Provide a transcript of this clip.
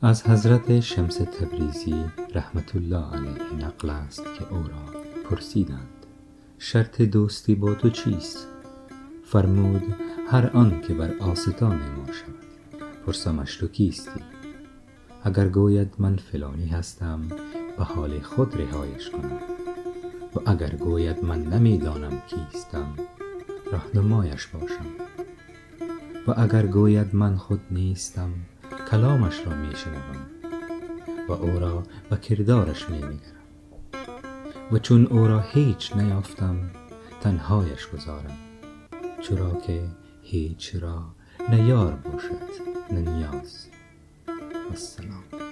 از حضرت شمس تبریزی رحمة الله علیه نقل است که او را پرسیدند شرط دوستی با تو چیست؟ فرمود هر آن که بر آستان ما شود. پرسمش تو کیستی؟ اگر گوید من فلانی هستم به حال خود رهایش کنم، و اگر گوید من نمیدانم کیستم راهنمایش باشم، و اگر گوید من خود نیستم کلامش را می شنوم و او را به کردارش می نگرم، و چون او را هیچ نیافتم تنهایش گذارم، چرا که هیچ را نه یار باشد نه نیاز. السلام.